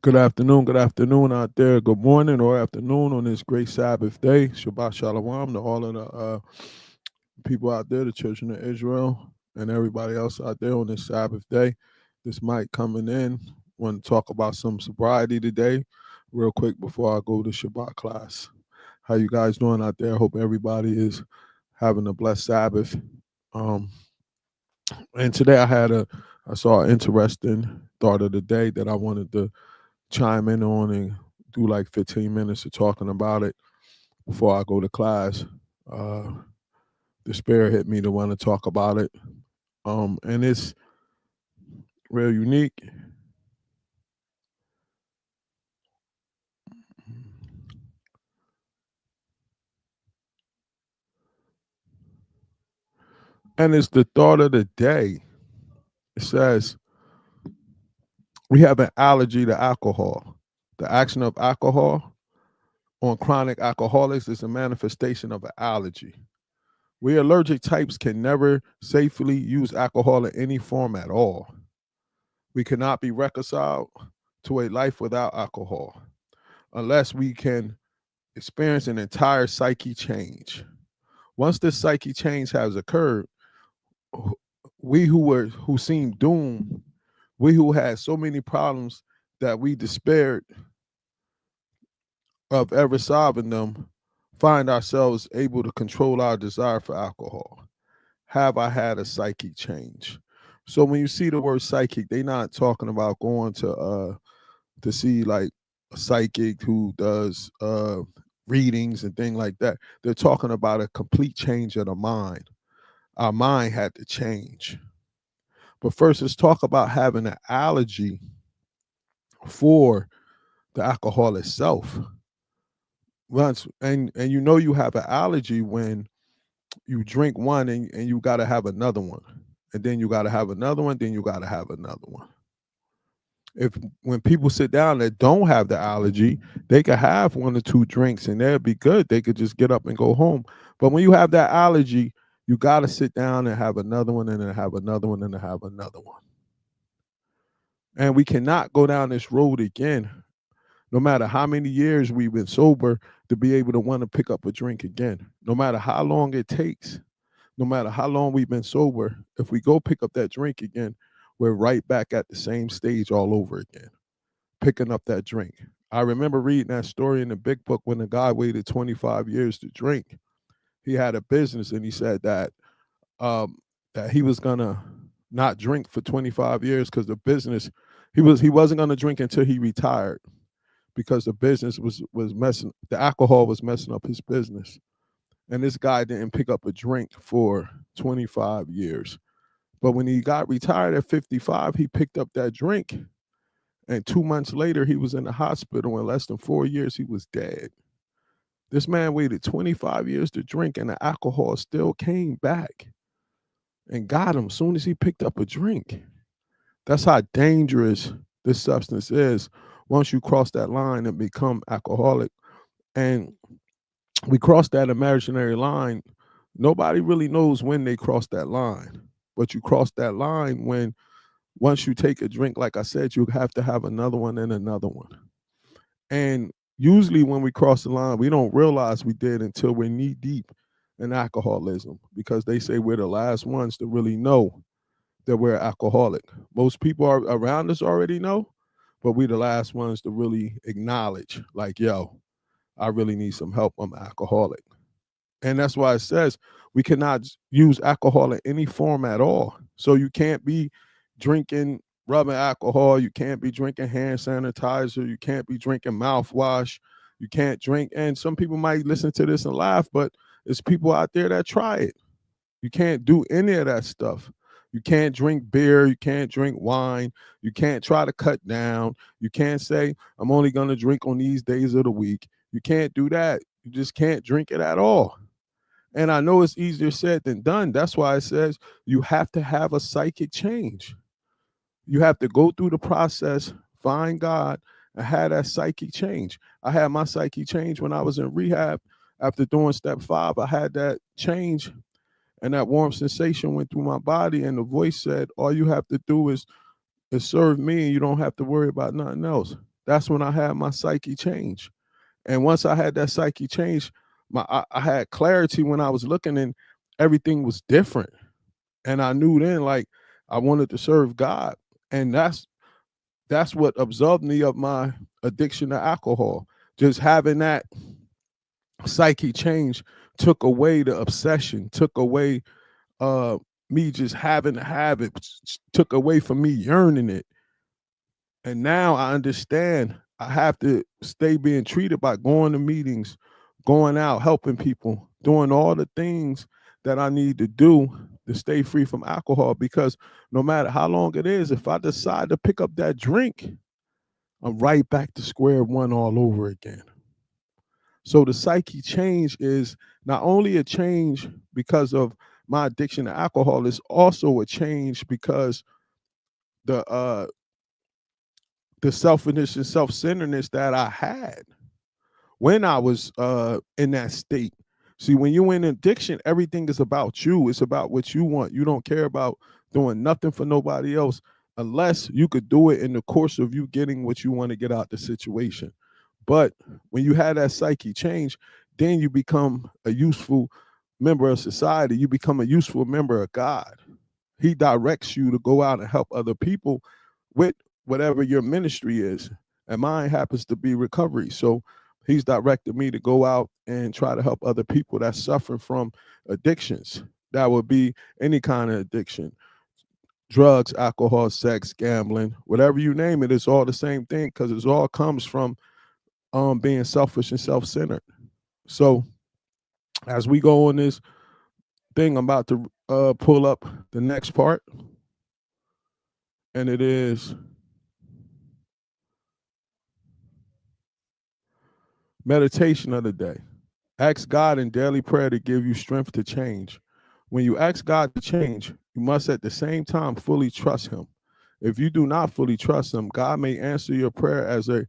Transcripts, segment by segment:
Good afternoon out there. Good morning or afternoon on this great Sabbath day. Shabbat Shalom to all of the people out there, the children of Israel, and everybody else out there on this Sabbath day. This Mike coming in. Want to talk about some sobriety today, real quick before I go to Shabbat class. How you guys doing out there? Hope everybody is having a blessed Sabbath. Um, and today I saw an interesting thought of the day that I wanted to chime in on and do like 15 minutes of talking about it before I go to class. Uh, the spirit hit me to want to talk about it. And it's real unique. And it's the thought of the day. It says, we have an allergy to alcohol. The action of alcohol on chronic alcoholics is a manifestation of an allergy. We allergic types can never safely use alcohol in any form at all. We cannot be reconciled to a life without alcohol unless we can experience an entire psyche change. Once this psyche change has occurred, we who seemed doomed, we who had so many problems that we despaired of ever solving them, find ourselves able to control our desire for alcohol. Have I had a psychic change? So when you see the word psychic, they're not talking about going to see like a psychic who does readings and things like that. They're talking about a complete change of the mind. Our mind had to change. But first, let's talk about having an allergy for the alcohol itself. Once and you know you have an allergy when you drink one and you got to have another one, and then you got to have another one, then you got to have another one. When people sit down that don't have the allergy, they could have one or two drinks and they'll be good. They could just get up and go home. But when you have that allergy, you got to sit down and have another one and then have another one and then have another one. And we cannot go down this road again, no matter how many years we've been sober, to be able to want to pick up a drink again. No matter how long it takes, no matter how long we've been sober, if we go pick up that drink again, we're right back at the same stage all over again, picking up that drink. I remember reading that story in the big book when the guy waited 25 years to drink. He had a business and he said that he was gonna not drink for 25 years because the business he wasn't gonna drink until he retired because the business was messing, the alcohol was messing up his business. And this guy didn't pick up a drink for 25 years. But when he got retired at 55, he picked up that drink. And 2 months later, he was in the hospital. In less than 4 years, he was dead. This man waited 25 years to drink, and the alcohol still came back and got him as soon as he picked up a drink. That's how dangerous this substance is. Once you cross that line and become alcoholic, and we cross that imaginary line, nobody really knows when they cross that line. But you cross that line when once you take a drink, like I said, you have to have another one and another one. And usually when we cross the line, we don't realize we did until we're knee deep in alcoholism, because they say we're the last ones to really know that we're alcoholic. Most people are around us already know, but we're the last ones to really acknowledge, like, yo, I really need some help. I'm alcoholic. And that's why it says we cannot use alcohol in any form at all. So you can't be drinking rubbing alcohol. You can't be drinking hand sanitizer. You can't be drinking mouthwash. You can't drink. And some people might listen to this and laugh, but there's people out there that try it. You can't do any of that stuff. You can't drink beer. You can't drink wine. You can't try to cut down. You can't say, I'm only going to drink on these days of the week. You can't do that. You just can't drink it at all. And I know it's easier said than done. That's why it says you have to have a psychic change. You have to go through the process, find God, and have that psychic change. I had my psychic change when I was in rehab. After doing step 5, I had that change, and that warm sensation went through my body, and the voice said, all you have to do is serve me, and you don't have to worry about nothing else. That's when I had my psyche change. And once I had that psyche change, I had clarity when I was looking, and everything was different. And I knew then, like, I wanted to serve God. And that's what absolved me of my addiction to alcohol. Just having that psyche change took away the obsession, took away uh me just having to have it, took away from me yearning it. And now I understand I have to stay being treated by going to meetings, going out, helping people, doing all the things that I need to do to stay free from alcohol. Because no matter how long it is, if I decide to pick up that drink, I'm right back to square one all over again. So the psyche change is not only a change because of my addiction to alcohol, it's also a change because the uh the selfishness and self-centeredness that I had when I was in that state. See, when you're in addiction, everything is about you. It's about what you want. You don't care about doing nothing for nobody else unless you could do it in the course of you getting what you want to get out the situation. But when you have that psyche change, then you become a useful member of society. You become a useful member of God. He directs you to go out and help other people with whatever your ministry is. And mine happens to be recovery. So he's directed me to go out and try to help other people that suffer from addictions. That would be any kind of addiction: drugs, alcohol, sex, gambling, whatever you name it. It's all the same thing, because it all comes from being selfish and self-centered. So as we go on this thing, I'm about to pull up the next part, and it is meditation of the day. Ask God in daily prayer to give you strength to change. When you ask God to change, you must at the same time fully trust him. If you do not fully trust him, God may answer your prayer as a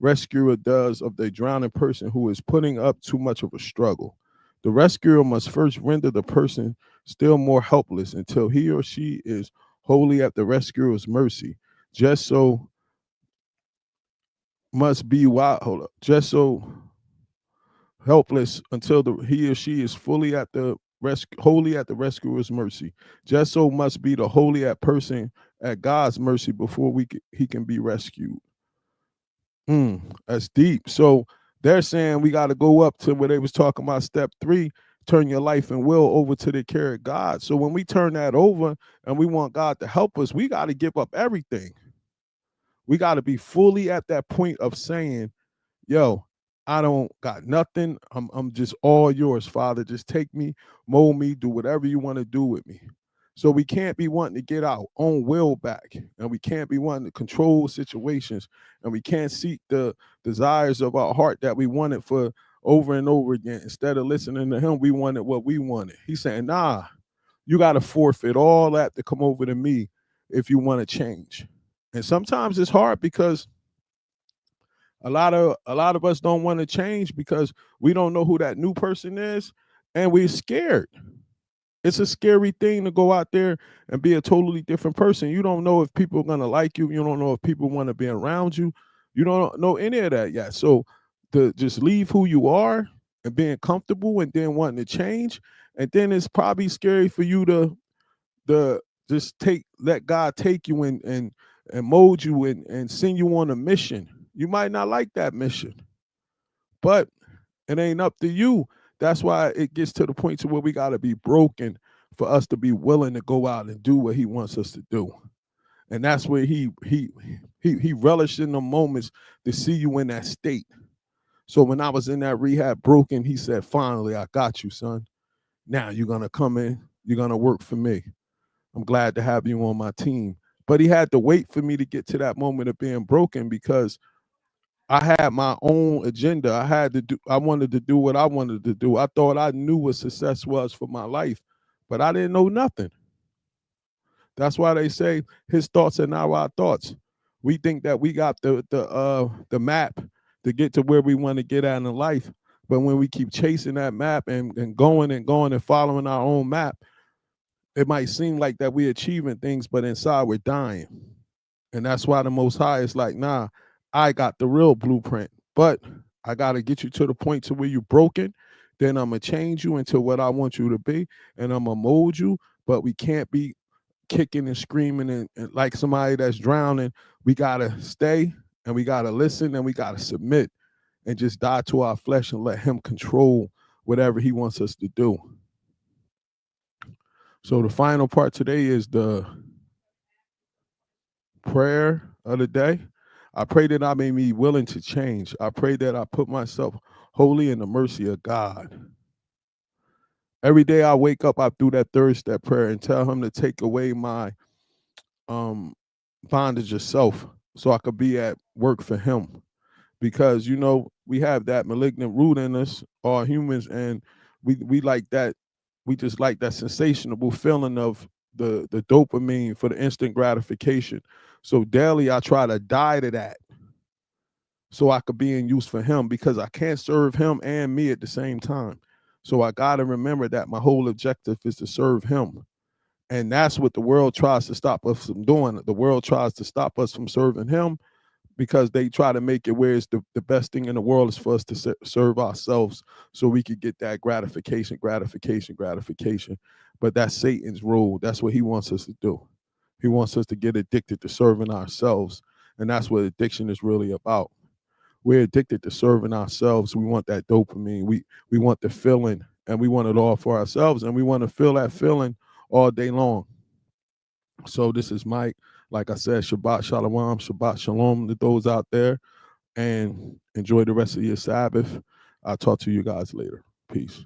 rescuer does of the drowning person who is putting up too much of a struggle. The rescuer must first render the person still more helpless until he or she is wholly at the rescuer's mercy. Just so must be wild. Hold up. Just so helpless until he or she is fully at the wholly at the rescuer's mercy. Just so must be the wholly at person at God's mercy before he can be rescued. That's deep. So they're saying we got to go up to where they was talking about step 3, turn your life and will over to the care of God. So when we turn that over and we want God to help us, we got to give up everything. We got to be fully at that point of saying, yo, I don't got nothing. I'm just all yours, Father. Just take me, mold me, do whatever you want to do with me. So we can't be wanting to get our own will back, and we can't be wanting to control situations, and we can't seek the desires of our heart that we wanted for over and over again. Instead of listening to him, we wanted what we wanted. He's saying, nah, you got to forfeit all that to come over to me if you want to change. And sometimes it's hard because a lot of us don't want to change because we don't know who that new person is, and we're scared. It's a scary thing to go out there and be a totally different person. You don't know if people are going to like you. You don't know if people want to be around you. You don't know any of that yet. So to just leave who you are and being comfortable and then wanting to change, and then it's probably scary for you to just let God take you and mold you and send you on a mission. You might not like that mission, but it ain't up to you. That's why it gets to the point to where we got to be broken for us to be willing to go out and do what he wants us to do. And that's where he relished in the moments to see you in that state. So when I was in that rehab broken, he said, finally, I got you, son. Now you're going to come in. You're going to work for me. I'm glad to have you on my team. But he had to wait for me to get to that moment of being broken, because I had my own agenda. I wanted to do what I wanted to do. I thought I knew what success was for my life, but I didn't know nothing. That's why they say his thoughts are not our thoughts. We think that we got the map to get to where we want to get at in life. But when we keep chasing that map and going and following our own map, it might seem like that we're achieving things, but inside we're dying. And that's why the Most High is like, nah, I got the real blueprint. But I got to get you to the point to where you're broken. Then I'm going to change you into what I want you to be, and I'm going to mold you. But we can't be kicking and screaming and like somebody that's drowning. We got to stay, and we got to listen, and we got to submit and just die to our flesh and let him control whatever he wants us to do. So the final part today is the prayer of the day. I pray that I may be willing to change. I pray that I put myself wholly in the mercy of God. Every day I wake up, I do that third step prayer and tell him to take away my bondage of self so I could be at work for him. Because, you know, we have that malignant root in us, all humans, and we like that. We just like that sensational feeling of the dopamine for the instant gratification. So daily I try to die to that so I could be in use for him, because I can't serve him and me at the same time. So I got to remember that my whole objective is to serve him. And that's what the world tries to stop us from doing. The world tries to stop us from serving him, because they try to make it where it's the best thing in the world is for us to serve ourselves so we could get that gratification. But that's Satan's rule. That's what he wants us to do. He wants us to get addicted to serving ourselves. And that's what addiction is really about. We're addicted to serving ourselves. We want that dopamine. We want the feeling, and we want it all for ourselves, and we want to feel that feeling all day long. So this is Mike. Like I said, Shabbat Shalom, Shabbat Shalom to those out there, and enjoy the rest of your Sabbath. I'll talk to you guys later. Peace.